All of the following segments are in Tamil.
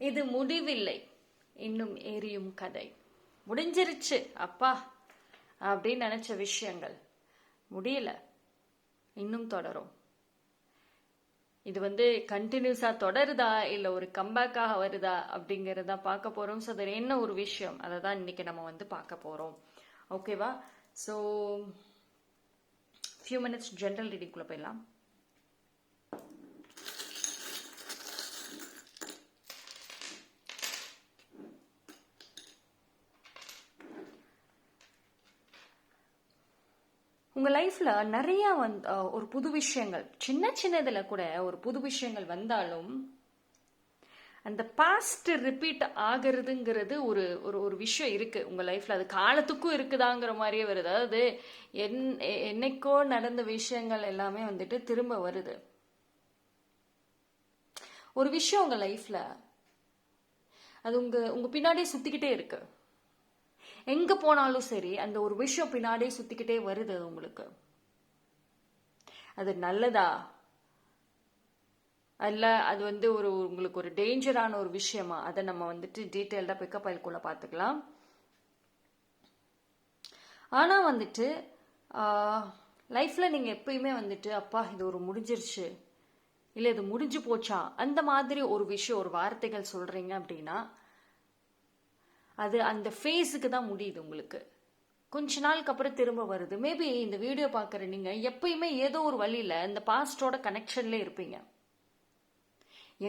இது முடிவில்லை, இன்னும் எரியும் கதை. முடிஞ்சிருச்சு அப்பா அப்படின்னு நினைச்ச விஷயங்கள் முடியல, இன்னும் தொடரும். இது கண்டினியூஸா தொடருதா இல்ல ஒரு கம்பேக்காக வருதா அப்படிங்கறத பார்க்க போறோம். ஸோ அது என்ன ஒரு விஷயம் அதை தான் இன்னைக்கு நம்ம பார்க்க போறோம். ஓகேவா? ஸோ ஃபியூ மினிட்ஸ் ஜென்ரல் ரீடிங்குள்ள போயிடலாம். உங்க லைஃப்ல நிறைய ஒரு புது விஷயங்கள், சின்ன சின்னதுல கூட ஒரு புது விஷயங்கள் வந்தாலும் அந்த பாஸ்ட் ரிப்பீட் ஆகிறதுங்கிறது ஒரு ஒரு விஷயம் இருக்கு உங்க லைஃப்ல. அது காலத்துக்கும் இருக்குதாங்கிற மாதிரியே வருது. அதாவது என்னைக்கோ நடந்த விஷயங்கள் எல்லாமே திரும்ப வருது. ஒரு விஷயம் உங்க லைஃப்ல அது உங்க பின்னாடியே சுத்திக்கிட்டே இருக்கு. எங்க போனாலும் சரி அந்த ஒரு விஷயம் பின்னாடியே சுத்திக்கிட்டே வருது. அது உங்களுக்கு அது நல்லதா அல்ல அது ஒரு உங்களுக்கு ஒரு டேஞ்சரான ஒரு விஷயமா, அதை நம்ம டீட்டெயில்டா பிக்கப் ஆயில்குள்ள பார்த்துக்கலாம். ஆனா லைஃப்ல நீங்க எப்பயுமே அப்பா இது ஒரு முடிஞ்சிருச்சு இல்ல இது முடிஞ்சு போச்சா அந்த மாதிரி ஒரு விஷயம் ஒரு வார்த்தைகள் சொல்றீங்க அப்படின்னா அது அந்த ஃபேஸுக்கு தான் முடியுது. உங்களுக்கு கொஞ்ச நாளுக்கு அப்புறம் திரும்ப வருது. மேபி இந்த வீடியோ பார்க்குற நீங்க எப்பயுமே ஏதோ ஒரு வழியில இந்த பாஸ்டோட கனெக்ஷன்ல இருப்பீங்க.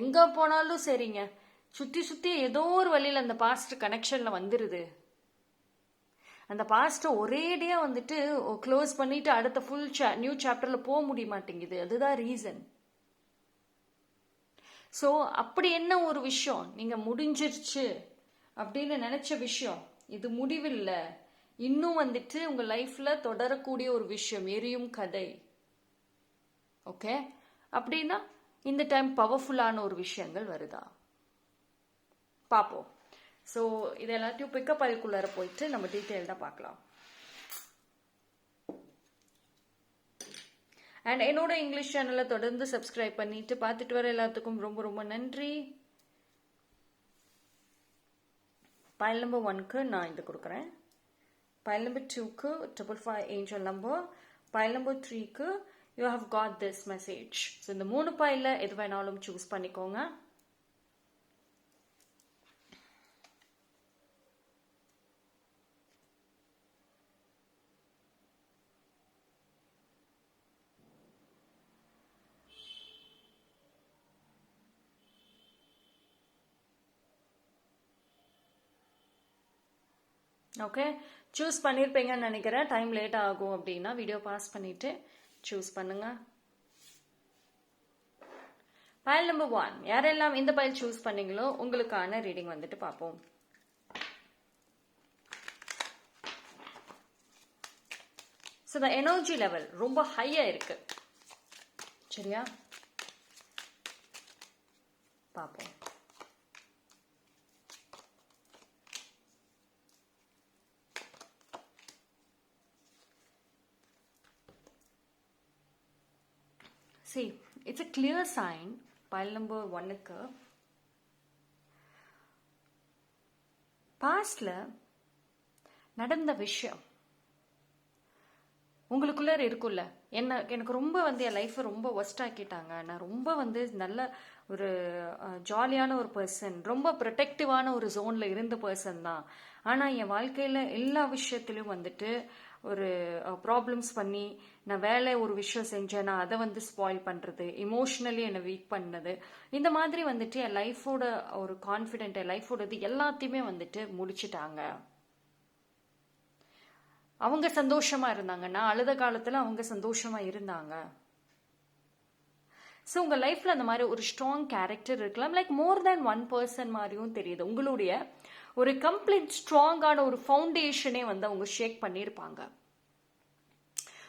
எங்க போனாலும் சரிங்க, சுத்தி சுத்தி ஏதோ ஒரு வழியில அந்த பாஸ்ட் கனெக்ஷன்ல வந்துருது. அந்த பாஸ்ட ஒரேடியா க்ளோஸ் பண்ணிட்டு அடுத்த ஃபுல் நியூ சாப்டர்ல போக முடிய மாட்டேங்குது. அதுதான் ரீசன். ஸோ அப்படி என்ன ஒரு விஷயம் நீங்க முடிஞ்சிருச்சு அப்படின்னு நினைச்ச விஷயம் இது முடிவில்லை, இன்னும் உங்க லைஃப்ல தொடரக்கூடிய ஒரு விஷயம், எரியும் கதை. ஓகே, அப்படின்னா இந்த டைம் பவர்ஃபுல்லான ஒரு விஷயங்கள் வருதா பார்ப்போம். ஸோ இது எல்லாத்தையும் பிக்கப் ஆயில்குள்ளார போயிட்டு நம்ம டீட்டெயில்டாக பார்க்கலாம். அண்ட் என்னோட இங்கிலீஷ் சேனலை தொடர்ந்து சப்ஸ்கிரைப் பண்ணிட்டு பார்த்துட்டு வர எல்லாத்துக்கும் ரொம்ப ரொம்ப நன்றி. பைல் நம்பர் 1க்கு நான் இது கொடுக்குறேன். பைல் நம்பர் 2க்கு 555 ஏஞ்சல் நம்பர். பைல் நம்பர் 3க்கு you have got this message. So இந்த 3 பைலில் எது வேணாலும் சூஸ் பண்ணிக்கோங்க. ஓகே, சூஸ் பண்ணியிருப்பீங்கன்னு நினைக்கிறேன். டைம் லேட் ஆகும் அப்படின்னா வீடியோ பாஸ் பண்ணிட்டு சூஸ் பண்ணுங்க. பைல் நம்பர் 1, யாரெல்லாம் இந்த பைல் சூஸ் பண்ணீங்களோ உங்களுக்கான ரீடிங் பார்ப்போம். ஸோ த எனர்ஜி லெவல் ரொம்ப ஹையா இருக்கு. சரியா, பார்ப்போம். See, it's a clear sign. Pile number 1க்கு பாஸ்ட்ல நடந்த விஷயம் உங்களுக்குள்ள இருக்குல்ல. எனக்கு ரொம்ப என் லைஃப்பை ரொம்ப ஒஸ்ட் ஆக்கிட்டாங்க. நான் ரொம்ப நல்ல ஒரு ஜாலியான ஒரு பர்சன், ரொம்ப ப்ரொடெக்டிவான ஒரு ஜோன்ல இருந்த பர்சன் தான். ஆனா என் வாழ்க்கையில எல்லா விஷயத்திலும் ஒரு ப்ராப்ளம்ஸ் பண்ணி, நான் வேலை ஒரு விஷயம் செஞ்சேன், நான் அதை ஸ்பாயில் பண்றது, இமோஷனலி என்னை வீக் பண்ணது, இந்த மாதிரி என் லைஃபோட ஒரு கான்ஃபிடென்ட், என் லைஃபோட இது எல்லாத்தையுமே முடிச்சிட்டாங்க. அவங்க சந்தோஷமா இருந்தாங்க, நான் அழுத காலத்துல அவங்க சந்தோஷமா இருந்தாங்க. ஸோ உங்க லைஃப்ல அந்த மாதிரி ஒரு ஸ்ட்ராங் கேரக்டர் இருக்கலாம். Like more than one person மாதிரியும் தெரியுது. உங்களுடைய ஒரு கம்ப்ளீட் ஸ்ட்ராங்கான ஒரு ஃபவுண்டேஷனே அவங்க ஷேக் பண்ணியிருப்பாங்க.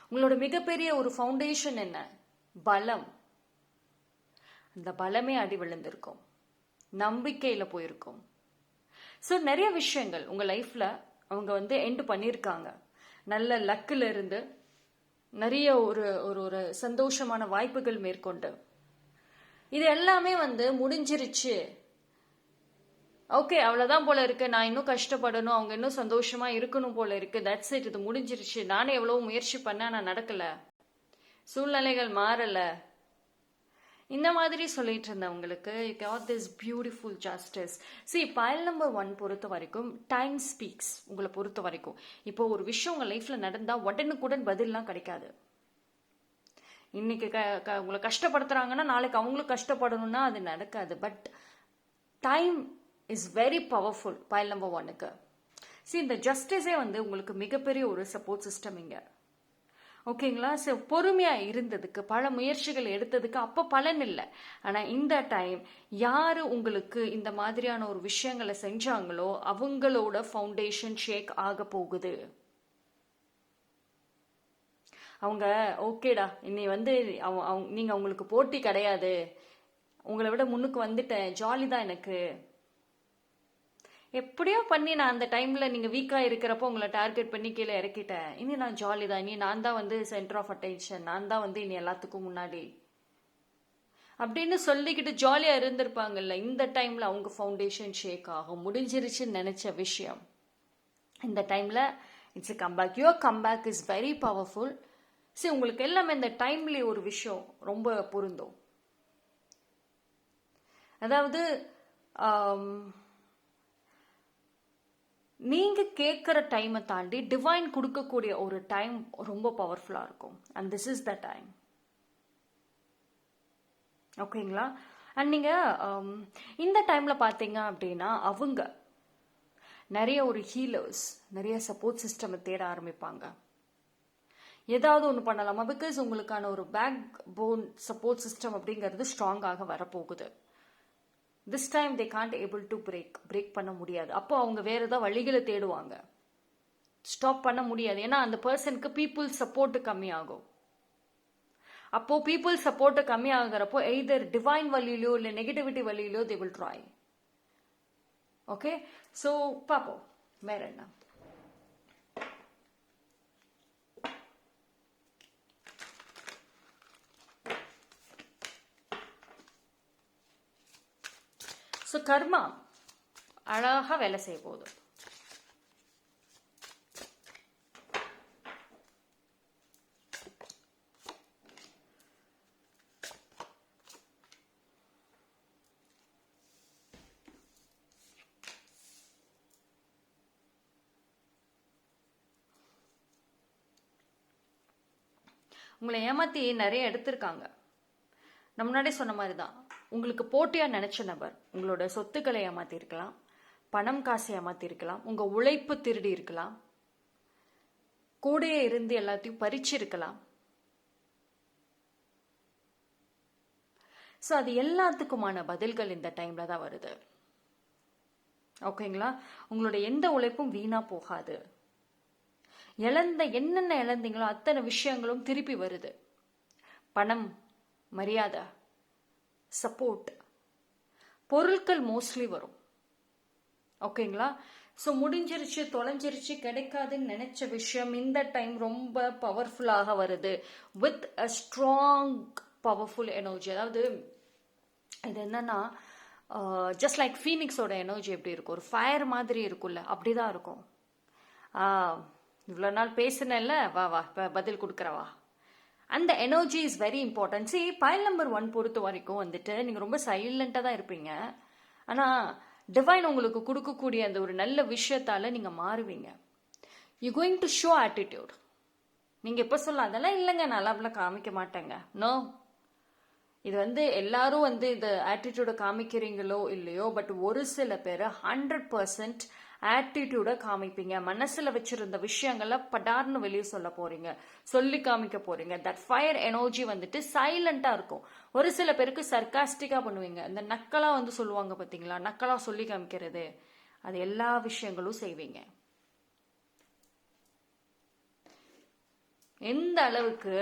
உங்களோட மிகப்பெரிய ஒரு ஃபவுண்டேஷன் என்ன? பலம். அந்த பலமே அடி விழுந்திருக்கும், நம்பிக்கையில போயிருக்கும். ஸோ நிறைய விஷயங்கள் உங்க லைஃப்ல அவங்க எண்ட் பண்ணியிருக்காங்க. நல்ல லக்கில் இருந்து நிறைய ஒரு ஒரு சந்தோஷமான வாய்ப்புகள் மேற்கொண்டு இது எல்லாமே முடிஞ்சிருச்சு, ஓகே அவ்வளவுதான் போல இருக்கு, நான் இன்னும் கஷ்டப்படணும், அவங்க இன்னும் சந்தோஷமா இருக்கணும் போல இருக்கு, தட்ஸ் இட், இது முடிஞ்சிருச்சு, நானே எவ்வளவு முயற்சி பண்ண நான் நடக்கல, சூழ்நிலைகள் மாறல, இந்த மாதிரி சொல்லிட்டு இருந்தவங்களுக்கு got this beautiful justice. See, pile number 1 பொறுத்த வரைக்கும் டைம் ஸ்பீக்ஸ். உங்களை பொறுத்த வரைக்கும் இப்போ ஒரு விஷயம் உங்க லைஃப்ல நடந்தா உடனுக்குடன் பதில்லாம் கிடைக்காது. இன்னைக்கு உங்களை கஷ்டப்படுத்துறாங்கன்னா நாளைக்கு அவங்களும் கஷ்டப்படணும்னா அது நடக்காது. But time is very powerful file number 1க்கு. இந்த ஜஸ்டிஸே வந்து உங்களுக்கு மிகப்பெரிய ஒரு சப்போர்ட் சிஸ்டம் இங்க. ஓகேங்களா? ஸோ பொறுமையாக இருந்ததுக்கு, பல முயற்சிகள் எடுத்ததுக்கு அப்போ பலன் இல்லை. ஆனால் இந்த டைம் யார் உங்களுக்கு இந்த மாதிரியான ஒரு விஷயங்களை செஞ்சாங்களோ அவங்களோட ஃபவுண்டேஷன் ஷேக் ஆக போகுது. அவங்க ஓகேடா, இன்னை வந்து நீங்கள் அவங்களுக்கு போட்டி கிடையாது, உங்களை விட முன்னுக்கு வந்துட்டேன், ஜாலி தான் எனக்கு, எப்படியோ பண்ணி நான் அந்த டைம்ல நீங்க வீக்கா இருக்கிறப்போ உங்களை டார்கெட் பண்ணி கீழே இறக்கிட்டேன், இனி நான் ஜாலி தான், இனி நான் தான் வந்து சென்டர் ஆஃப் அட்டென்ஷன், நான் தான் வந்து இனி எல்லாத்துக்கும் முன்னாடி அப்படின்னு சொல்லிக்கிட்டு ஜாலியா இருந்திருப்பாங்கல்ல. இந்த டைம்ல அவங்க ஃபவுண்டேஷன் ஷேக் ஆகும். முடிஞ்சிருச்சுன்னு நினைச்ச விஷயம் இந்த டைம்ல it's comeback. Your comeback is very powerful. சரி, உங்களுக்கு எல்லாமே இந்த டைம்ல ஒரு விஷயம் ரொம்ப பொருந்தும். அதாவது நீங்க கேட்குற டைமை தாண்டி டிவைன் கொடுக்கக்கூடிய ஒரு டைம் ரொம்ப பவர்ஃபுல்லா இருக்கும். And this is the time. ஓகேங்களா? அண்ட் நீங்க இந்த டைம்ல பாத்தீங்க அப்படின்னா அவங்க நிறைய ஒரு ஹீலர்ஸ், நிறைய சப்போர்ட் சிஸ்டம் தேட ஆரம்பிப்பாங்க. ஏதாவது ஒன்று பண்ணலாமா? பிகாஸ் உங்களுக்கான ஒரு பேக் போன் சப்போர்ட் சிஸ்டம் அப்படிங்கிறது ஸ்ட்ராங்காக வரப்போகுது. This time they can't able to break பண்ண முடியாது. அப்போ அவங்க வேற ஏதாவது வழிகளை தேடுவாங்க. ஸ்டாப் பண்ண முடியாது. ஏன்னா அந்த பர்சனுக்கு பீப்புள் சப்போர்ட் கம்மியாகும். அப்போ பீப்புள் சப்போர்ட் கம்மி ஆகிறப்போ எய்தர் டிவைன் வழியிலோ இல்லை நெகட்டிவிட்டி வழியிலோ they will try. Okay, so பார்ப்போம் வேற என்ன. ஸோ கர்மா அழகாக வேலை செய்ய போகுது. உங்களை ஏமாத்தி நிறைய எடுத்திருக்காங்க. நம்ம முன்னாடியே சொன்ன மாதிரி தான், உங்களுக்கு போட்டியா நினைச்ச நபர் உங்களோட சொத்துக்களை ஏமாத்தி இருக்கலாம், பணம் காசை ஏமாத்தி இருக்கலாம், உங்க உழைப்பு திருடி இருக்கலாம், கூடையே இருந்து எல்லாத்தையும் பறிச்சிருக்கலாம். ஸோ அது எல்லாத்துக்குமான பதில்கள் இந்த டைம்ல தான் வருது. ஓகேங்களா? உங்களோட எந்த உழைப்பும் வீணா போகாது. என்னென்ன இழந்தீங்களோ அத்தனை விஷயங்களும் திருப்பி வருது. பணம், மரியாதை, சப்போர்ட், பொருட்கள் மோஸ்ட்லி வரும். ஓகேங்களா? ஸோ முடிஞ்சிருச்சு, தொலைஞ்சிருச்சு, கிடைக்காதுன்னு நினைச்ச விஷயம் இந்த டைம் ரொம்ப பவர்ஃபுல்லாக வருது. With a strong powerful energy. அதாவது இது என்னன்னா, ஜஸ்ட் லைக் ஃபீனிக்ஸோட எனர்ஜி எப்படி இருக்கும், ஒரு ஃபயர் மாதிரி இருக்கும்ல, அப்படிதான் இருக்கும். இவ்வளோ நாள் பேசுனேன்ல, வா வா பதில் கொடுக்குறவா. அந்த energy is very important. C, file number 1 பொறுத்த வரைக்கும் வந்துட்டு நீங்கள் ரொம்ப சைலண்டாக தான் இருப்பீங்க. ஆனால் டிவைன் உங்களுக்கு கொடுக்கக்கூடிய அந்த ஒரு நல்ல விஷயத்தால நீங்கள் மாறுவீங்க. You going to show attitude. நீங்கள் எப்போ சொல்லலாம், அதெல்லாம் இல்லைங்க, நல்லா காமிக்க மாட்டேங்க. நோ, இது வந்து எல்லாரும் வந்து இந்த ஆட்டிடியூடை காமிக்கிறீங்களோ இல்லையோ, பட் ஒரு சில பேர் 100% ஆட்டிடியூட காமிப்பீங்க. மனசுல வச்சிருந்த விஷயங்கள படார்னு வெளியே சொல்ல போறீங்க, சொல்லி காமிக்க போறீங்க. தட் ஃபயர் எனர்ஜி வந்துட்டு சைலண்டா இருக்கும். ஒரு சில பேருக்கு சர்காஸ்டிக்கா பண்ணுவீங்க. இந்த நக்கலா வந்து சொல்லுவாங்க பாத்தீங்களா, நக்கலா சொல்லி காமிக்கிறது, அது எல்லா விஷயங்களும் செய்வீங்க. எந்த அளவுக்கு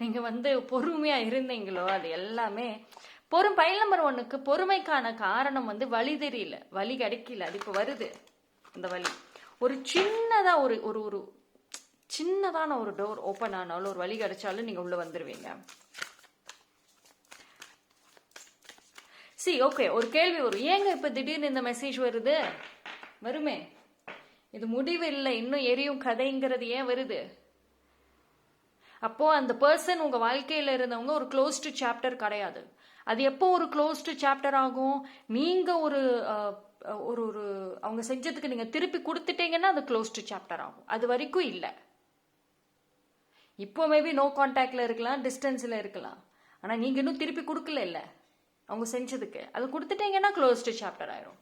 நீங்க வந்து பொறுமையா இருந்தீங்களோ அது எல்லாமே பைல் நம்பர் 1க்கு பொறுமைக்கான காரணம் வந்து வழி தெரியல, வழி கிடைக்கல, அது இப்ப வருது. இந்த வழி ஒரு சின்னதா ஒரு ஒரு ஒரு சின்னதான ஒரு டோர் ஓப்பன் ஆனாலும், ஒரு வழி கிடைச்சாலும் நீங்க உள்ள வந்துருவீங்க. ஓகே, ஒரு கேள்வி வரும், ஏங்க இப்ப திடீர்னு இந்த மெசேஜ் வருது? வருமே, இது முடிவு இல்லை, இன்னும் எரியும் கதைங்கிறது ஏன் வருது? அப்போ அந்த பர்சன் உங்க வாழ்க்கையில இருந்தவங்க ஒரு க்ளோஸ்டு சாப்டர் கிடையாது. அது எப்போ ஒரு க்ளோஸ்டு சாப்டர் ஆகும்? நீங்க ஒரு ஒரு ஒரு அவங்க செஞ்சதுக்கு நீங்க திருப்பி கொடுத்துட்டீங்கன்னா அது க்ளோஸ்டு சாப்டர் ஆகும். அது வரைக்கும் இல்லை. இப்போ மேபி நோ கான்டாக்ட்ல இருக்கலாம், டிஸ்டன்ஸ்ல இருக்கலாம். ஆனா நீங்க இன்னும் திருப்பி கொடுக்கல இல்ல அவங்க செஞ்சதுக்கு. அது கொடுத்துட்டீங்கன்னா க்ளோஸ்டு சாப்டர் ஆயிரும்.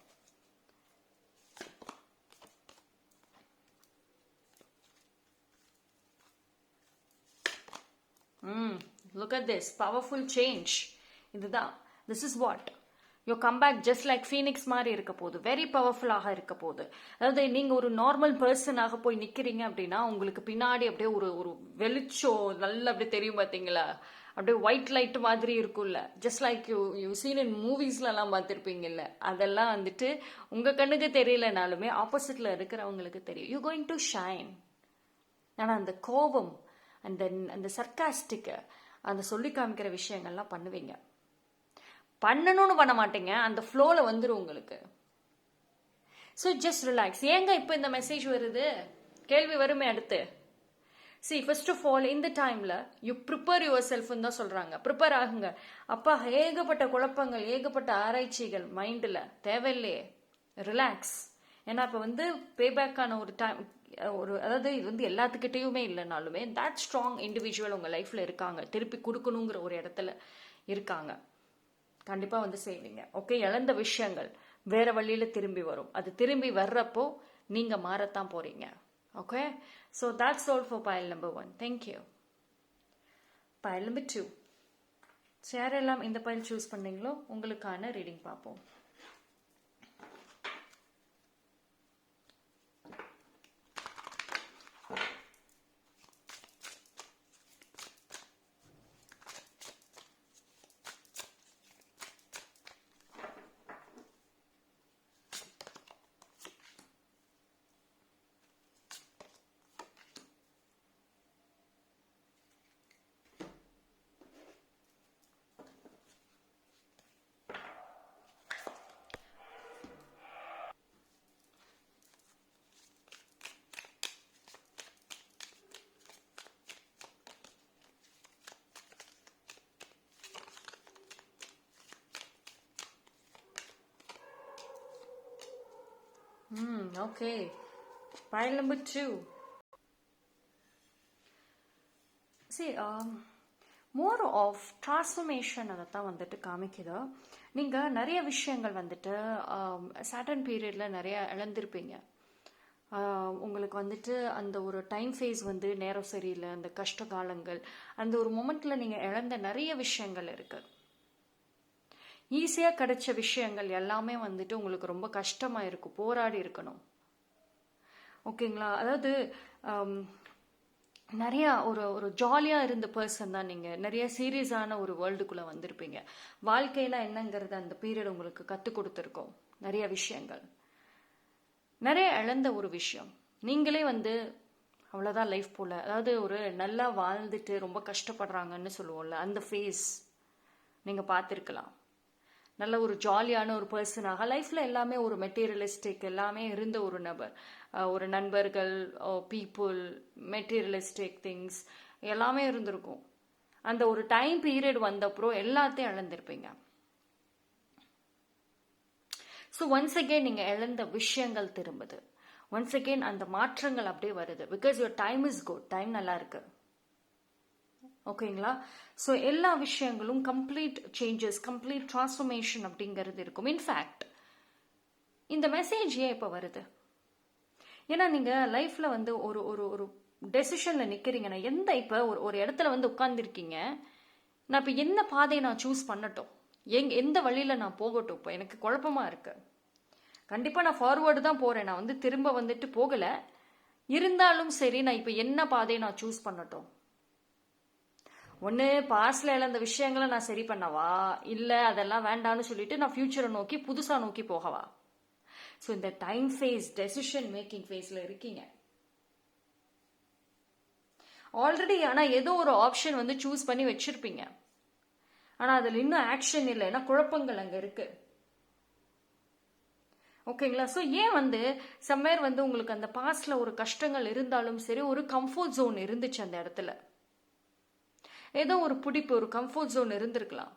Look at this powerful change. இதுதான், this is what your comeback just like phoenix மாதிரி இருக்க போகுது. வெரி பவர்ஃபுல்லாக இருக்க போகுது. அதாவது நீங்க ஒரு நார்மல் பர்சனாக போய் நிக்கிறீங்க அப்படின்னா உங்களுக்கு பின்னாடி அப்படியே ஒரு ஒரு வெளிச்சம் நல்லா அப்படியே தெரியும் பாத்தீங்களா? அப்படியே ஒயிட் லைட் மாதிரி இருக்கும்ல, ஜஸ்ட் லைக் யூ சீன் இன் மூவிஸ்லாம் பார்த்துருப்பீங்கல்ல. அதெல்லாம் வந்துட்டு உங்க கண்ணுக்கு தெரியலனாலுமே ஆப்போசிட்ல இருக்கிறவங்களுக்கு தெரியும். You going to shine. ஆனா அந்த கோபம், அந்த அந்த சர்க்காஸ்டிக், அந்த சொல்லி காமிக்கிற விஷயங்கள்லாம் பண்ணுவீங்க. பண்ணணும்னு பண்ண மாட்டீங்க, அந்த ஃப்ளோல வந்துடும் உங்களுக்கு. So just relax. ஏங்க இப்போ இந்த மெசேஜ் வருது? கேள்வி வருமே அடுத்து. ஃபர்ஸ்ட் ஆஃப் ஆல் இந்த டைம்ல யூ ப்ரிப்பேர் யுவர் செல்ஃப்னு தான் சொல்றாங்க. ப்ரிப்பேர் ஆகுங்க. அப்பா, ஏகப்பட்ட குழப்பங்கள், ஏகப்பட்ட ஆராய்ச்சிகள் மைண்ட்ல தேவையில்லையே. ரிலாக்ஸ். ஏன்னா இப்போ வந்து பேபேக்கான ஒரு டைம், அதாவது இது வந்து எல்லாத்துக்கிட்டையுமே இல்லைனாலுமே தட் ஸ்ட்ராங் இண்டிவிஜுவல் உங்க லைஃப்ல இருக்காங்க. திருப்பி கொடுக்கணுங்கிற ஒரு இடத்துல இருக்காங்க. கண்டிப்பா வந்து செய்வீங்க. ஓகே, இழந்த விஷயங்கள் வேற வழியில திரும்பி வரும். அது திரும்பி வர்றப்போ நீங்க மாறத்தான் போறீங்க. Okay, so that's all for pile number 1. Thank you. pile number 2. யாரெல்லாம் இந்த பைல் சூஸ் பண்ணீங்களோ உங்களுக்கான ரீடிங் பார்ப்போம். Okay. Pile number 2. More of transformation அதைத்தான் வந்துட்டு காமிக்குது. நீங்கள் நிறைய விஷயங்கள் வந்துட்டு சர்டன் பீரியடில் நிறைய இழந்திருப்பீங்க. உங்களுக்கு வந்துட்டு அந்த ஒரு டைம் ஃபேஸ் வந்து நேரம் சரியில்லை, அந்த கஷ்ட காலங்கள், அந்த ஒரு மொமெண்ட்டில் நீங்கள் இழந்த நிறைய விஷயங்கள் இருக்குது. ஈஸியாக கிடைச்ச விஷயங்கள் எல்லாமே வந்துட்டு உங்களுக்கு ரொம்ப கஷ்டமாக இருக்கும், போராடி இருக்கணும். ஓகேங்களா? அதாவது நிறையா ஒரு ஜாலியாக இருந்த பர்சன் தான் நீங்கள். நிறைய சீரியஸான ஒரு வேர்ல்டுக்குள்ளே வந்திருப்பீங்க. வாழ்க்கையில் என்னங்கிறது அந்த பீரியட் உங்களுக்கு கற்றுக் கொடுத்துருக்கோம். நிறைய விஷயங்கள், நிறைய இழந்த ஒரு விஷயம். நீங்களே வந்து அவ்வளோதான் லைஃப் போல், அதாவது ஒரு நல்லா வாழ்ந்துட்டு ரொம்ப கஷ்டப்படுறாங்கன்னு சொல்லுவோம்ல, அந்த ஃபேஸ் நீங்கள் பார்த்துருக்கலாம். நல்ல ஒரு ஜாலியான ஒரு பர்சனாக லைஃப்பில் எல்லாமே ஒரு மெட்டீரியலிஸ்டிக் எல்லாமே இருந்த ஒரு நபர், ஒரு நண்பர்கள், பீப்புள், மெட்டீரியலிஸ்டிக் திங்ஸ் எல்லாமே இருந்திருக்கும். அந்த ஒரு டைம் பீரியட் வந்தப்புறம் எல்லாத்தையும் இழந்திருப்பீங்க. ஸோ ஒன்ஸ் அகெயின் நீங்கள் இழந்த விஷயங்கள் திரும்புது. ஒன்ஸ் அகெயின் அந்த மாற்றங்கள் அப்படியே வருது. Because your time is good, time நல்லா இருக்கு. ஓகேங்களா? ஸோ எல்லா விஷயங்களும் கம்ப்ளீட் சேஞ்சஸ், கம்ப்ளீட் டிரான்ஸ்ஃபர்மேஷன் அப்படிங்கிறது இருக்கும். இன்ஃபேக்ட் இந்த மெசேஜ் ஏன் இப்போ வருது? ஏன்னா நீங்கள் லைஃப்பில் வந்து ஒரு ஒரு ஒரு டெசிஷனில் நிற்கிறீங்கன்னா, இப்போ ஒரு இடத்துல வந்து உட்காந்துருக்கீங்க, நான் இப்போ என்ன பாதையை நான் சூஸ் பண்ணட்டும், எந்த வழியில் நான் போகட்டும், இப்போ எனக்கு குழப்பமாக இருக்கு. கண்டிப்பாக நான் ஃபார்வேர்டு தான் போகிறேன், நான் வந்து திரும்ப வந்துட்டு போகலை. இருந்தாலும் சரி, நான் இப்போ என்ன பாதையை நான் சூஸ் பண்ணட்டும்? ஒன்று பாஸ்ட்ல இழந்த விஷயங்களை நான் சரி பண்ணவா, இல்லை அதெல்லாம் வேண்டான்னு சொல்லிட்டு நான் ஃபியூச்சரை நோக்கி புதுசாக நோக்கி போகவா? ஸோ இந்த டைம் ஃபேஸ், டெசிஷன் மேக்கிங் ஃபேஸில் இருக்கீங்க ஆல்ரெடி. ஆனால் ஏதோ ஒரு ஆப்ஷன் வந்து சூஸ் பண்ணி வச்சிருப்பீங்க. ஆனா அதுல இன்னும் ஆக்ஷன் இல்லை, ஏன்னா குழப்பங்கள் அங்க இருக்கு. ஓகேங்களா? ஸோ ஏன் சம்மேர் உங்களுக்கு அந்த பாஸ்ட்ல ஒரு கஷ்டங்கள் இருந்தாலும் சரி, ஒரு கம்ஃபர்ட் ஜோன் இருந்துச்சு அந்த இடத்துல. ஏதோ ஒரு பிடிப்பு, ஒரு கம்ஃபர்ட் ஜோன் இருந்திருக்கலாம்.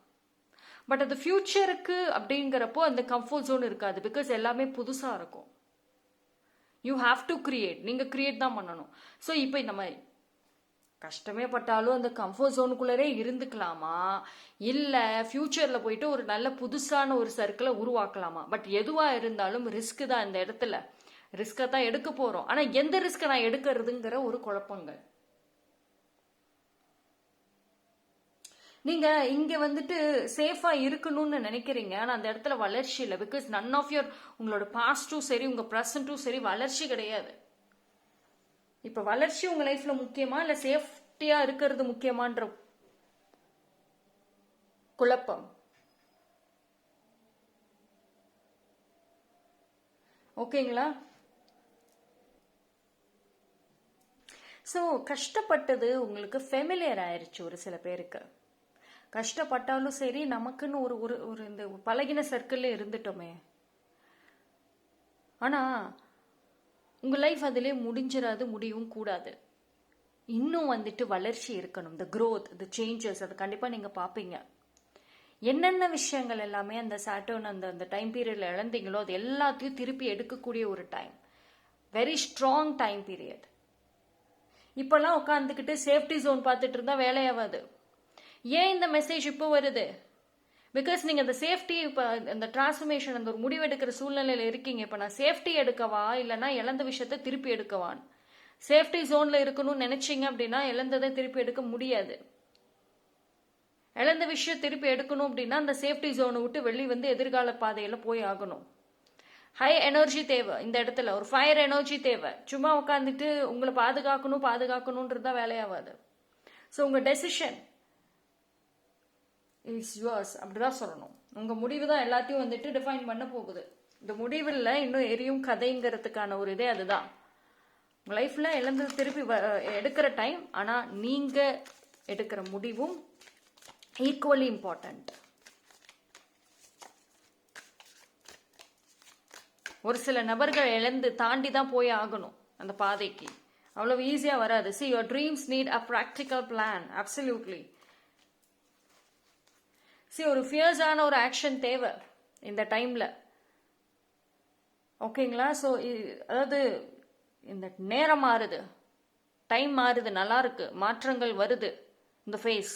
பட் அது ஃபியூச்சருக்கு அப்படிங்கிறப்போ அந்த கம்ஃபர்ட் ஜோன் இருக்காது. பிகாஸ் எல்லாமே புதுசா இருக்கும். You have to create. நீங்க கிரியேட் தான் பண்ணணும். ஸோ இப்போ இந்த மாதிரி கஷ்டமே பட்டாலும் அந்த கம்ஃபர்ட் ஜோனுக்குள்ளரே இருந்துக்கலாமா, இல்ல ஃபியூச்சர்ல போயிட்டு ஒரு நல்ல புதுசான ஒரு சர்க்கிளை உருவாக்கலாமா? பட் எதுவா இருந்தாலும் ரிஸ்க் தான். இந்த இடத்துல ரிஸ்கை தான் எடுக்க போறோம். ஆனா எந்த ரிஸ்கை நான் எடுக்கிறதுங்கிற ஒரு குழப்பங்கள். நீங்க இங்க சேஃபா இருக்கணும்னு நினைக்கிறீங்க, ஆனா அந்த இடத்துல வளர்ச்சி இல்லை. பிகாஸ் நன் ஆஃப் யோர் உங்களோட பாஸ்டும் சரி உங்க ப்ரெசன்ட்டும் சரி வளர்ச்சி கிடையாது. இப்ப வளர்ச்சி உங்க லைஃப்ல முக்கியமா இல்ல சேஃப்டியா இருக்கிறது முக்கியமான்ற குழப்பம். ஓகேங்களா? ஸோ கஷ்டப்பட்டது உங்களுக்கு ஃபெமிலியர் ஆயிடுச்சு. ஒரு சில பேருக்கு கஷ்டப்பட்டாலும் சரி, நமக்குன்னு ஒரு ஒரு இந்த பழகின சர்க்கிள்ல இருந்துட்டோமே. ஆனா உங்க லைஃப் அதிலே முடிஞ்சிடாது, முடியவும் கூடாது. இன்னும் வளர்ச்சி இருக்கணும். இந்த growth, இந்த சேஞ்சஸ், அது கண்டிப்பா நீங்க பாப்பீங்க. என்னென்ன விஷயங்கள் எல்லாமே அந்த சாட்டர்ன் அந்த டைம் பீரியட்ல இழந்தீங்களோ அது எல்லாத்தையும் திருப்பி எடுக்கக்கூடிய ஒரு time. Very strong time period. இப்பெல்லாம் உட்காந்துக்கிட்டு சேஃப்டி ஜோன் பார்த்துட்டு இருந்தா வேலையாவாது. ஏன் இந்த மெசேஜ் இப்போ வருது? பிகாஸ் நீங்க அந்த சேஃப்டி, இப்போ அந்த டிரான்ஸ்ஃபர்மேஷன், அந்த ஒரு முடிவெடுக்கிற சூழ்நிலையில இருக்கீங்க. இப்போ நான் சேஃப்டி எடுக்கவா இல்லைன்னா இழந்த விஷயத்த திருப்பி எடுக்கவான்? சேஃப்டி ஜோன்ல இருக்கணும்னு நினைச்சீங்க அப்படின்னா இழந்ததை திருப்பி எடுக்க முடியாது. இழந்த விஷயம் திருப்பி எடுக்கணும் அப்படின்னா அந்த சேஃப்டி ஜோனை விட்டு வெளியே எதிர்கால பாதையில போய் ஆகணும். ஹை எனர்ஜி தேவை இந்த இடத்துல, ஒரு ஃபயர் எனர்ஜி தேவை. சும்மா உட்காந்துட்டு உங்களை பாதுகாக்கணும்ன்றது தான் வேலையாவாது. ஸோ உங்க டெசிஷன் இஸ் யுவர்ஸ், அப்படிதான் சொல்லணும். உங்க முடிவு தான் எல்லாத்தையும் டிஃபைன் பண்ண போகுது. இந்த முடிவில் இன்னும் எரியும் கதைங்கிறதுக்கான ஒரு இதே அதுதான். உங்க லைஃப்ல இழந்தது திருப்பி எடுக்கிற டைம். ஆனா நீங்க எடுக்கிற முடிவும் ஈக்குவலி இம்பார்ட்டன்ட். ஒரு சில நபர்கள் இழந்து தாண்டி தான் போய் ஆகணும் அந்த பாதைக்கு. அவ்வளவு ஈஸியா வராது. See, your dreams need a practical plan. Absolutely. See, ஒரு ஃபியர்ஸான ஒரு ஆக்ஷன் தேவை இந்த டைம்ல. ஓகேங்களா? ஸோ அதாவது இந்த நேரம் மாறுது, டைம் மாறுது, நல்லா இருக்கு, மாற்றங்கள் வருது இந்த ஃபேஸ்.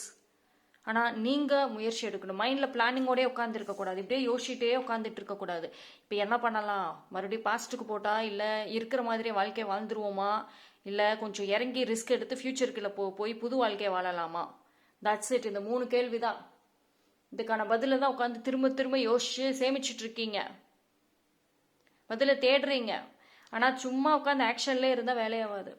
ஆனா நீங்க முயற்சி எடுக்கணும். மைண்ட்ல பிளானிங்கோடய உட்கார்ந்து இருக்க கூடாது. இப்படியே யோசிச்சுட்டே உட்காந்துட்டு இருக்க கூடாது. இப்ப என்ன பண்ணலாம், மறுபடியும் பாஸ்ட்டுக்கு போட்டா, இல்ல இருக்கிற மாதிரி வாழ்க்கையை வாழ்ந்துருவோமா, இல்ல கொஞ்சம் இறங்கி ரிஸ்க் எடுத்து ஃபியூச்சருக்குள்ள போய் புது வாழ்க்கையை வாழலாமா? That's it. இந்த 3 கேள்விதான். இதுக்கான பதில தான் உட்காந்து திரும்ப திரும்ப யோசிச்சு சேமிச்சுட்டு இருக்கீங்க, பதில தேடுறீங்க. ஆனா சும்மா உட்காந்து ஆக்ஷன்ல இருந்தா வேலையாவாது.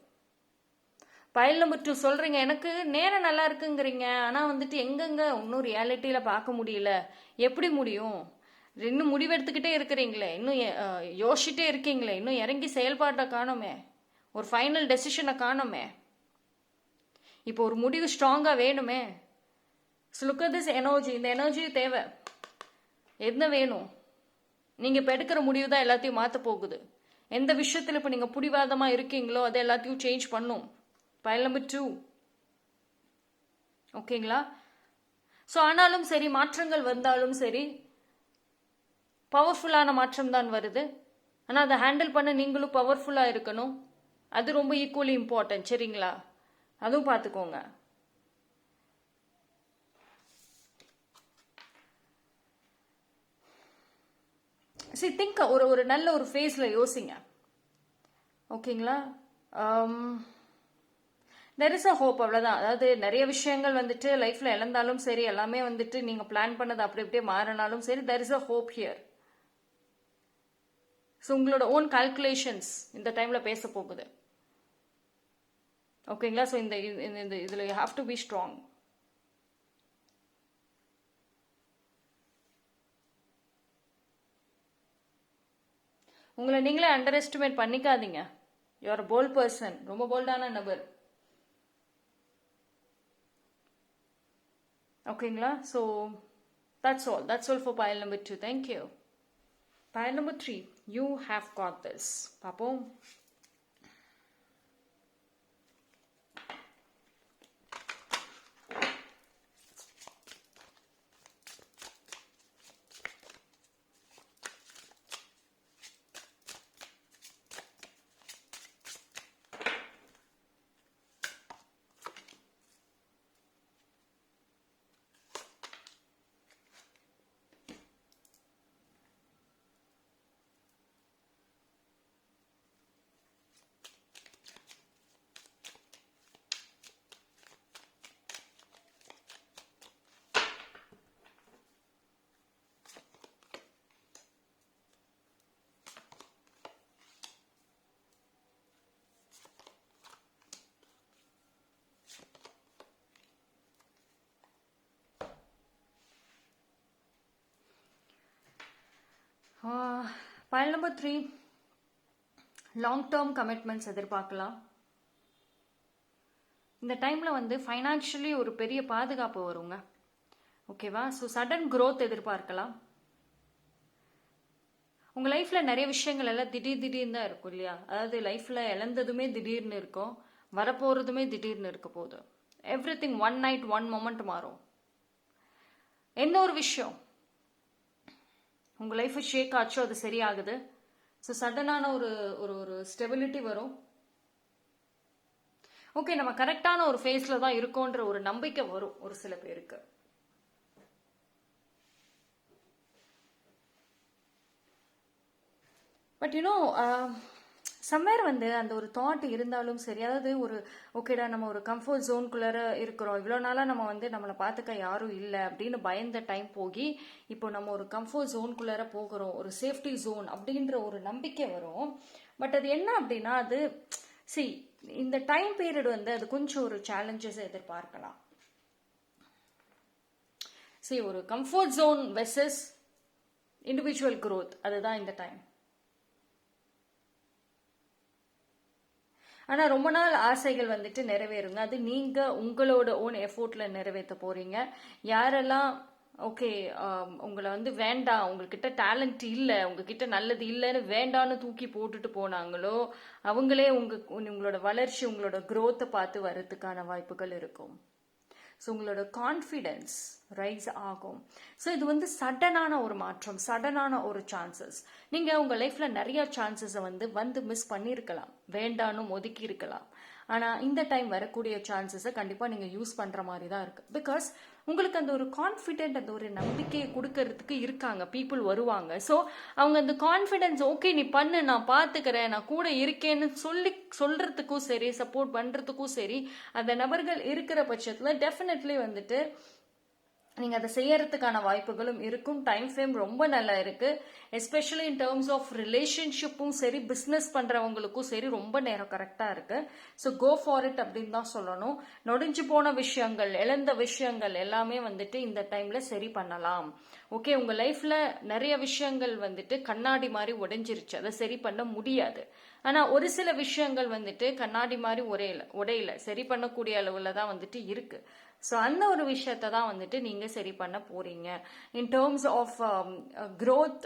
பைல் நம்பர் 2 சொல்றீங்க, எனக்கு நேரம் நல்லா இருக்குங்கிறீங்க. ஆனா எங்கெங்க இன்னும் ரியாலிட்டியில பார்க்க முடியல. எப்படி முடியும்? இன்னும் முடிவெடுத்துக்கிட்டே இருக்கிறீங்களே, இன்னும் யோசிச்சுட்டே இருக்கீங்களே, இன்னும் இறங்கி செயல்பாட்டை காணுமே, ஒரு ஃபைனல் டெசிஷனை காணுமே. இப்போ ஒரு முடிவு ஸ்ட்ராங்கா வேணுமே. Look at this energy. இந்த எனர்ஜி தேவை. என்ன வேணும்? நீங்க இப்ப எடுக்கிற முடிவு தான் எல்லாத்தையும் மாத்த போகுது. எந்த விஷயத்துல இப்ப நீங்க புடிவாதமா இருக்கீங்களோ அதை எல்லாத்தையும் சேஞ்ச் பண்ணும். File number 2. ஓகேங்களா? ஸோ ஆனாலும் சரி, மாற்றங்கள் வந்தாலும் சரி, பவர்ஃபுல்லான மாற்றம் தான் வருது. ஆனால் அதை ஹேண்டில் பண்ண நீங்களும் பவர்ஃபுல்லாக இருக்கணும். அது ரொம்ப ஈக்குவலி இம்பார்ட்டன்ட். சரிங்களா? அதுவும் பார்த்துக்கோங்க. சரி, திங்க் ஒரு நல்ல ஒரு ஃபேஸில் யோசிங்க. ஓகேங்களா? There is a hope. அவ்வளோதான். அதாவது நிறைய விஷயங்கள் லைஃப்பில் இழந்தாலும் சரி, எல்லாமே நீங்கள் பிளான் பண்ணது அப்படி அப்படியே மாறினாலும் சரி, there is a hope here. So உங்களோட ஓன் கால்குலேஷன்ஸ் இந்த டைமில் பேச போகுது. ஓகேங்களா? ஸோ இதில் you have to be strong. உங்களை நீங்களே அண்டர் எஸ்டிமேட் பண்ணிக்காதீங்க. You are bold person. ரொம்ப போல்டான நபர். ஓகேங்களா? So That's all for pile number 2. Thank you. Pile number 3, you have got this. Papom. Pile number 3, long term commitments எதிர்பார்க்கலாம். இந்த டைமில் வந்து ஃபைனான்ஷியலி ஒரு பெரிய பாதுகாப்பு வருங்க. ஓகேவா? ஸோ சடன் க்ரோத் எதிர்பார்க்கலாம். உங்கள் லைஃப்பில் நிறைய விஷயங்கள் எல்லாம் திடீர்னு தான் இருக்கும் இல்லையா? அதாவது லைஃப்பில் இழந்ததுமே திடீர்னு இருக்கும், வரப்போகிறதுமே திடீர்னு இருக்க போகுது. Everything one night one moment மாறும். எந்த ஒரு விஷயம் உங்கள் லைஃப்பை ஷேக் ஆச்சோ அது சரியாகுது. ஸோ சடனான ஒரு ஒரு ஒரு ஸ்டெபிலிட்டி வரும். ஓகே, நம்ம கரெக்டான ஒரு ஃபேஸில் தான் இருக்கோன்ற ஒரு நம்பிக்கை வரும் ஒரு சில பேருக்கு. பட் யூனோ சம்வேர் வந்து அந்த ஒரு தாட் இருந்தாலும் சரி, அதாவது ஒரு ஓகேடா நம்ம ஒரு கம்ஃபர்ட் ஜோனுக்குள்ளார இருக்கிறோம், இவ்வளோ நாளாக நம்ம வந்து நம்மளை பார்த்துக்க யாரும் இல்லை அப்படின்னு பயந்த டைம் போகி இப்போ நம்ம ஒரு கம்ஃபர்ட் ஜோனுக்குள்ளார போகிறோம், ஒரு சேஃப்டி ஜோன் அப்படின்ற ஒரு நம்பிக்கை வரும். பட் அது என்ன அப்படின்னா, அது இந்த டைம் பீரியட் வந்து அது கொஞ்சம் ஒரு சேலஞ்சஸ் எதிர்பார்க்கலாம். ஒரு comfort zone versus individual growth, அதுதான் இந்த டைம். ஆனால் ரொம்ப நாள் ஆசைகள் வந்துட்டு நிறைவேறுங்க. அது நீங்கள் உங்களோட ஓன் எஃபோர்ட்டில் நிறைவேற்ற போகிறீங்க. யாரெல்லாம் ஓகே உங்களை வந்து வேண்டாம், உங்ககிட்ட டேலண்ட் இல்லை, உங்ககிட்ட நல்லது இல்லைன்னு வேண்டான்னு தூக்கி போட்டுட்டு போனாங்களோ அவங்களே உங்களோட வளர்ச்சி, உங்களோட க்ரோத்தை பார்த்து வர்றதுக்கான வாய்ப்புகள் இருக்கும். ஸோ உங்களோட கான்ஃபிடென்ஸ் ரைஸ் ஆகும். ஸோ இது வந்து சடனான ஒரு மாற்றம், சடனான ஒரு சான்சஸ். நீங்கள் உங்கள் லைஃப்பில் நிறைய சான்சஸை வந்து மிஸ் பண்ணியிருக்கலாம், வேண்டானும் ஒதுக்கி இருக்கலாம். ஆனால் இந்த டைம் வரக்கூடிய சான்சஸை கண்டிப்பாக நீங்கள் யூஸ் பண்ணுற மாதிரி தான் இருக்குது. பிகாஸ் உங்களுக்கு அந்த ஒரு கான்ஃபிடென்ட், அந்த ஒரு நம்பிக்கையை கொடுக்கறதுக்கு இருக்காங்க, பீப்புள் வருவாங்க. ஸோ அவங்க அந்த கான்ஃபிடென்ஸ், ஓகே நீ பண்ணு, நான் பார்த்துக்கிறேன், நான் கூட இருக்கேன்னு சொல்கிறதுக்கும் சரி, சப்போர்ட் பண்ணுறதுக்கும் சரி, அந்த நபர்கள் இருக்கிற பட்சத்தில் டெஃபினெட்லி வந்துட்டு நீங்கள் அதை செய்யறதுக்கான வாய்ப்புகளும் இருக்கும். டைம் ஃப்ரேம் ரொம்ப நல்லா இருக்குது. எஸ்பெஷலி இன் டேர்ம்ஸ் ஆஃப் ரிலேஷன்ஷிப்பும் சரி, பிஸ்னஸ் பண்ணுறவங்களுக்கும் சரி ரொம்ப நேரம் கரெக்டாக இருக்குது. ஸோ கோ ஃபார் இட் அப்படின்னு தான் சொல்லணும். நொடிஞ்சு போன விஷயங்கள், இழந்த விஷயங்கள் எல்லாமே வந்துட்டு இந்த டைமில் சரி பண்ணலாம். ஓகே, உங்கள் லைஃப்பில் நிறைய விஷயங்கள் வந்துட்டு கண்ணாடி மாதிரி உடைஞ்சிருச்சு, அதை சரி பண்ண முடியாது. ஆனால் ஒரு சில விஷயங்கள் வந்துட்டு கண்ணாடி மாதிரி உடையில சரி பண்ணக்கூடிய அளவில் தான் வந்துட்டு இருக்குது. ஸோ அந்த ஒரு விஷயத்தை தான் வந்துட்டு நீங்கள் சரி பண்ண போகிறீங்க. In terms of growth,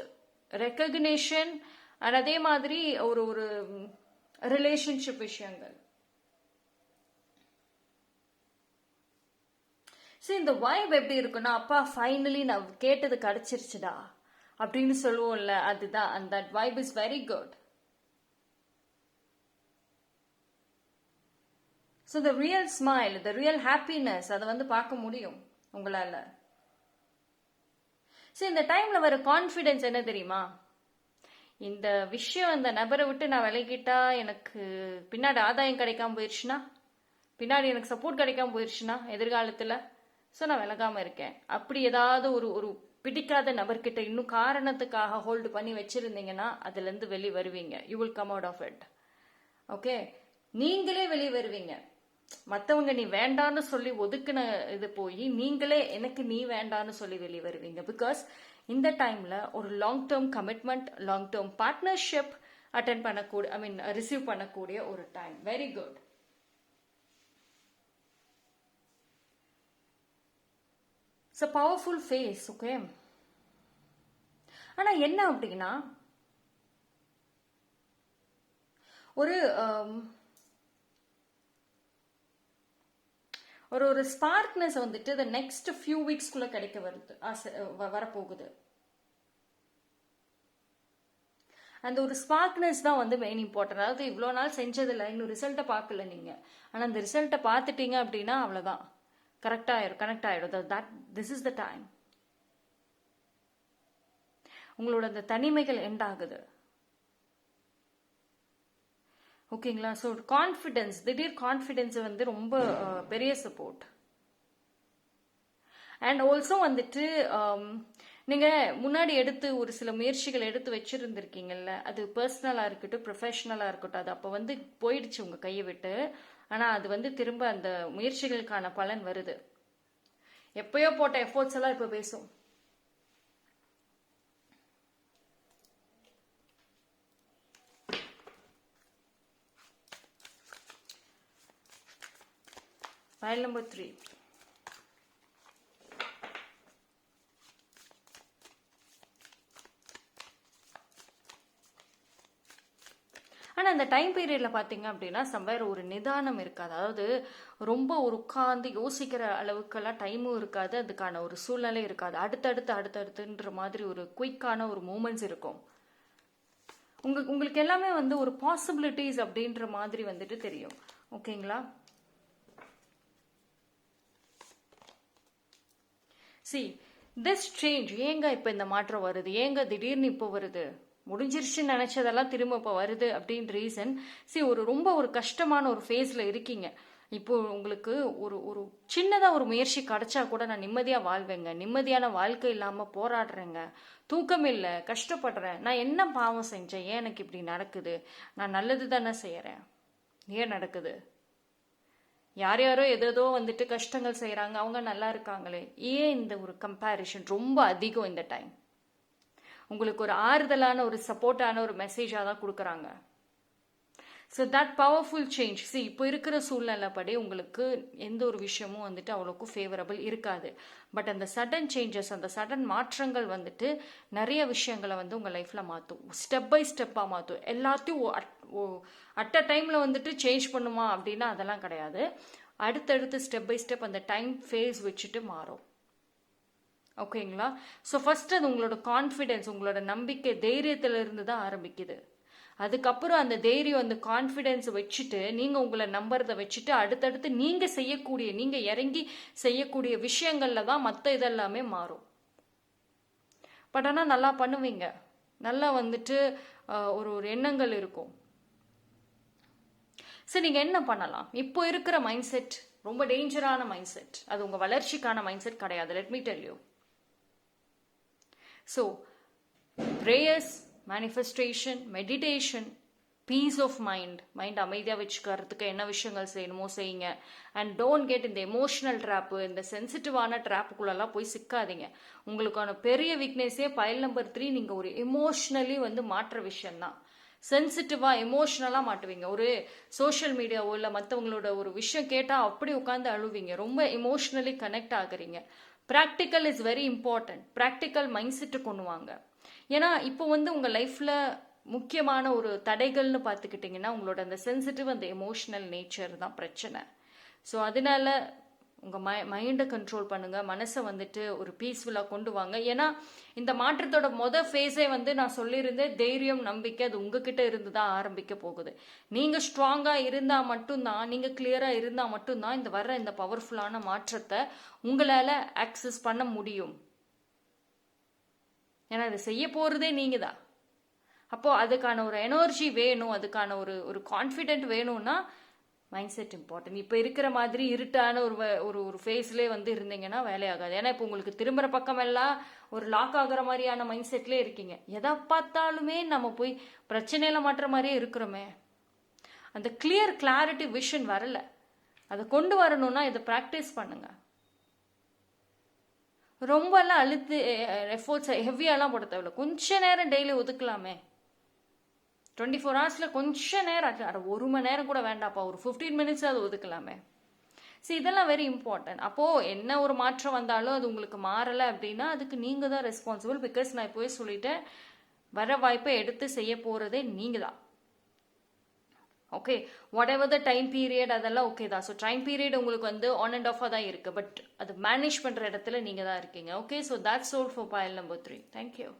recognition and அதே மாதிரி ஒரு ஒரு ரிலேஷன்ஷிப் விஷயங்கள். சரி, இந்த வைப் எப்படி இருக்குன்னா, அப்பா ஃபைனலி நான் கேட்டது கிடைச்சிருச்சுடா அப்படின்னு சொல்லுவோம்ல, அதுதான். And that vibe is very good. So the real smile, the real happiness, அதை வந்து பார்க்க முடியும் உங்களால். சரி, இந்த டைமில் வர கான்ஃபிடென்ஸ் என்ன தெரியுமா? இந்த விஷயம் இந்த நபரை விட்டு நான் விலகிட்டா எனக்கு பின்னாடி ஆதாயம் கிடைக்காம போயிடுச்சுன்னா, பின்னாடி எனக்கு சப்போர்ட் கிடைக்காம போயிடுச்சுன்னா எதிர்காலத்தில், ஸோ நான் விலகாமல் இருக்கேன். அப்படி ஏதாவது ஒரு பிடிக்காத நபர்கிட்ட இன்னும் காரணத்துக்காக ஹோல்டு பண்ணி வச்சிருந்தீங்கன்னா அதுலேருந்து வெளியே வருவீங்க. You will come out of it. Okay, நீங்களே வெளியே வருவீங்க. மற்றவங்க நீ வேண்டான்னு சொல்லி ஒதுக்குன இது போய் நீங்களே எனக்கு நீ வேண்டான்னு சொல்லி வெளியே வருவீங்க. பிகாஸ் இந்த டைம்ல ஒரு long term commitment, long term partnership attend பண்ணக்கூடிய, ரிசீவ் பண்ணக்கூடிய ஒரு time. Very good. It's a powerful phase. Okay, ஆனா என்ன அப்படின்னா ஒரு ஒரு ஸ்பார்க்னஸ் வந்துட்டு the next few weeksக்குள்ள கிடைக்க வருது, வரப்போகுது. அந்த ஒரு ஸ்பார்க்னஸ் தான் வந்து மெயின் இம்பார்ட்டன்ட். அதாவது இவ்வளோ நாள் செஞ்சதில்லை, இன்னும் ரிசல்ட்டை பார்க்கல நீங்கள், ஆனால் அந்த ரிசல்ட்டை பார்த்துட்டீங்க அப்படின்னா அவ்வளோதான், கனெக்ட் ஆகிடும். This is the time. உங்களோட அந்த தனிமைகள் எண்ட் ஆகுது. ஓகேங்களா? ஸோ கான்ஃபிடென்ஸ், திடீர் கான்ஃபிடென்ஸ் வந்து ரொம்ப பெரிய சப்போர்ட். அண்ட் ஆல்சோ வந்துட்டு நீங்கள் முன்னாடி எடுத்து ஒரு சில முயற்சிகள் எடுத்து வச்சுருந்துருக்கீங்கல்ல, அது பர்சனலாக இருக்கட்டும் ப்ரொஃபஷ்னலாக இருக்கட்டும், அது அப்போ வந்து போயிடுச்சு உங்கள் கையை விட்டு. ஆனால் அது வந்து திரும்ப அந்த முயற்சிகளுக்கான பலன் வருது. எப்பயோ போட்ட எஃபோர்ட்ஸ் எல்லாம் இப்போ பேசும். File number 3. ஆனால் அந்த டைம் பீரியடில் பார்த்தீங்க அப்படின்னா சம்வேர் ஒரு நிதானம் இருக்காது. அதாவது ரொம்ப ஒரு உட்காந்து யோசிக்கிற அளவுக்கெல்லாம் டைமும் இருக்காது, அதுக்கான ஒரு சூழ்நிலை இருக்காது. அடுத்தடுத்துன்ற மாதிரி ஒரு குயிக்கான ஒரு மூமெண்ட்ஸ் இருக்கும். உங்களுக்கு எல்லாமே வந்து ஒரு பாசிபிலிட்டிஸ் அப்படின்ற மாதிரி வந்துட்டு தெரியும். ஓகேங்களா? See, this change, ஏங்க இப்போ இந்த மாற்றம் வருது, ஏங்க திடீர்னு இப்போ வருது, முடிஞ்சிருச்சுன்னு நினைச்சதெல்லாம் திரும்ப இப்போ வருது அப்படின்னு ரீசன். ரொம்ப ஒரு கஷ்டமான ஒரு ஃபேஸில் இருக்கீங்க. இப்போ உங்களுக்கு ஒரு சின்னதாக ஒரு முயற்சி கிடைச்சா கூட நான் நிம்மதியாக வாழ்வேங்க, நிம்மதியான வாழ்க்கை இல்லாமல் போராடுறேங்க, தூக்கம் இல்லை, கஷ்டப்படுறேன், நான் என்ன பாவம் செஞ்சேன், ஏன் எனக்கு இப்படி நடக்குது, நான் நல்லது தானே செய்கிறேன், ஏன் நடக்குது, யார் யாரோ ஏதோ வந்துட்டு கஷ்டங்கள் செய்கிறாங்க, அவங்க நல்லா இருக்காங்களே, ஏன் இந்த ஒரு கம்பேரிஷன் ரொம்ப அதிகம் இந்த டைம்? உங்களுக்கு ஒரு ஆறுதலான ஒரு சப்போர்ட்டான ஒரு மெசேஜாக தான் கொடுக்குறாங்க. So that powerful change. இப்போ இருக்கிற சூழ்நிலைப்படி உங்களுக்கு எந்த ஒரு விஷயமும் வந்துட்டு அவ்வளோக்கும் ஃபேவரபிள் இருக்காது. பட் அந்த சடன் சேஞ்சஸ், அந்த சடன் மாற்றங்கள் வந்துட்டு நிறைய விஷயங்களை வந்து உங்கள் லைஃப்பில் மாற்றும், ஸ்டெப் பை ஸ்டெப்பாக மாற்றும். எல்லாத்தையும் அட் அ டைமில் வந்துட்டு சேஞ்ச் பண்ணுமா அப்படின்னா அதெல்லாம் கிடையாது. அடுத்தடுத்து ஸ்டெப் பை ஸ்டெப் அந்த டைம் ஃபேஸ் வச்சுட்டு மாறும். ஓகேங்களா? ஸோ ஃபர்ஸ்ட் அது உங்களோட கான்ஃபிடென்ஸ், உங்களோட நம்பிக்கை, தைரியத்திலிருந்து தான் ஆரம்பிக்குது. அதுக்கப்புறம் அந்த தைரியம், அந்த கான்ஃபிடென்ஸ் வச்சுட்டு நீங்கள் உங்களை நம்புறதை வச்சுட்டு அடுத்தடுத்து நீங்கள் இறங்கி செய்யக்கூடிய விஷயங்கள்ல தான் மற்ற இதெல்லாமே மாறும். பட் ஆனால் நல்லா பண்ணுவீங்க, நல்லா வந்துட்டு ஒரு எண்ணங்கள் இருக்கும். சரி, நீங்கள் என்ன பண்ணலாம்? இப்போ இருக்கிற மைண்ட் செட் ரொம்ப டேஞ்சரான மைண்ட் செட், அது உங்கள் வளர்ச்சிக்கான மைண்ட் செட் கிடையாது. Let me tell you. So prayers, manifestation, meditation, peace of mind அமைதியாக வச்சுக்கிறதுக்கு என்ன விஷயங்கள் செய்யணுமோ செய்யுங்க. அண்ட் டோன்ட் கெட் இந்த எமோஷனல் ட்ராப்பு, இந்த சென்சிட்டிவான ட்ராப்புக்குள்ளெல்லாம் போய் சிக்காதீங்க. உங்களுக்கான பெரிய வீக்னஸே பைல் நம்பர் 3, நீங்கள் ஒரு எமோஷ்னலி வந்து மாற்ற விஷயம்தான். சென்சிட்டிவாக எமோஷ்னலாக மாட்டுவீங்க. ஒரு சோஷியல் மீடியாவோ இல்லை மற்றவங்களோட ஒரு விஷயம் கேட்டால் அப்படி உட்காந்து அழுவீங்க, ரொம்ப எமோஷ்னலி கனெக்ட் ஆகுறீங்க. Practical is very important. Practical mind set கொண்டு வாங்க. ஏன்னா இப்போ வந்து உங்கள் லைஃப்பில் முக்கியமான ஒரு தடைகள்னு பார்த்துக்கிட்டிங்கன்னா உங்களோட அந்த சென்சிட்டிவ், அந்த எமோஷ்னல் நேச்சர் தான் பிரச்சனை. ஸோ அதனால உங்கள் மைண்டை கண்ட்ரோல் பண்ணுங்கள், மனசை வந்துட்டு ஒரு பீஸ்ஃபுல்லாக கொண்டு வாங்க. ஏன்னா இந்த மாற்றத்தோட ஃபேஸே வந்து நான் சொல்லியிருந்தேன், தைரியம், நம்பிக்கை, அது உங்ககிட்ட இருந்து தான் ஆரம்பிக்க போகுது. நீங்கள் ஸ்ட்ராங்காக இருந்தால் மட்டும்தான், நீங்கள் கிளியராக இருந்தால் மட்டும்தான் இந்த பவர்ஃபுல்லான மாற்றத்தை உங்களால் ஆக்சஸ் பண்ண முடியும். ஏன்னா அதை செய்ய போகிறதே நீங்கள் தான். அப்போது அதுக்கான ஒரு எனர்ஜி வேணும், அதுக்கான ஒரு கான்ஃபிடென்ட் வேணும்னா மைண்ட் செட் இம்பார்ட்டன்ட். இப்போ இருக்கிற மாதிரி இருட்டான ஒரு ஃபேஸ்லேயே வந்து இருந்தீங்கன்னா வேலையாகாது. ஏன்னா இப்போ உங்களுக்கு திரும்புகிற பக்கம் எல்லாம் ஒரு லாக் ஆகுற மாதிரியான மைண்ட் செட்லேயே இருக்கீங்க. எதை பார்த்தாலுமே நம்ம போய் பிரச்சனையில மாற்ற மாதிரியே இருக்கிறோமே. அந்த கிளாரிட்டி விஷன் வரல. அதை கொண்டு வரணும்னா இதை ப்ராக்டிஸ் பண்ணுங்க. ரொம்ப எல்லாம் அழுத்து எஃபோர்ட்ஸ் ஹெவியாலாம் போட தேவையில்ல. கொஞ்ச நேரம் டெய்லி ஒதுக்கலாமே. 24 ஹவர்ஸில் கொஞ்ச நேரம், 1 மணி நேரம் கூட வேண்டாப்பா, ஒரு 15 மினிட்ஸ் அது ஒதுக்கலாமே. ஸோ இதெல்லாம் வெரி இம்பார்ட்டன்ட். அப்போது என்ன ஒரு மாற்றம் வந்தாலும் அது உங்களுக்கு மாறலை அப்படின்னா அதுக்கு நீங்கள் தான் ரெஸ்பான்சிபிள். பிகாஸ் நான் இப்போவே சொல்லிட்டேன், வர வாய்ப்பை எடுத்து செய்ய போகிறதே நீங்கள் தான். Okay, what ever the time period அதெல்லாம் ஓகே தான். ஸோ டைம் பீரியட் உங்களுக்கு வந்து ஆன் அண்ட் ஆஃபாக தான் இருக்குது, பட் அது மேனேஜ் பண்ணுற இடத்துல நீங்கள் தான் இருக்கீங்க. Okay, so that's all for pile number 3. Thank you.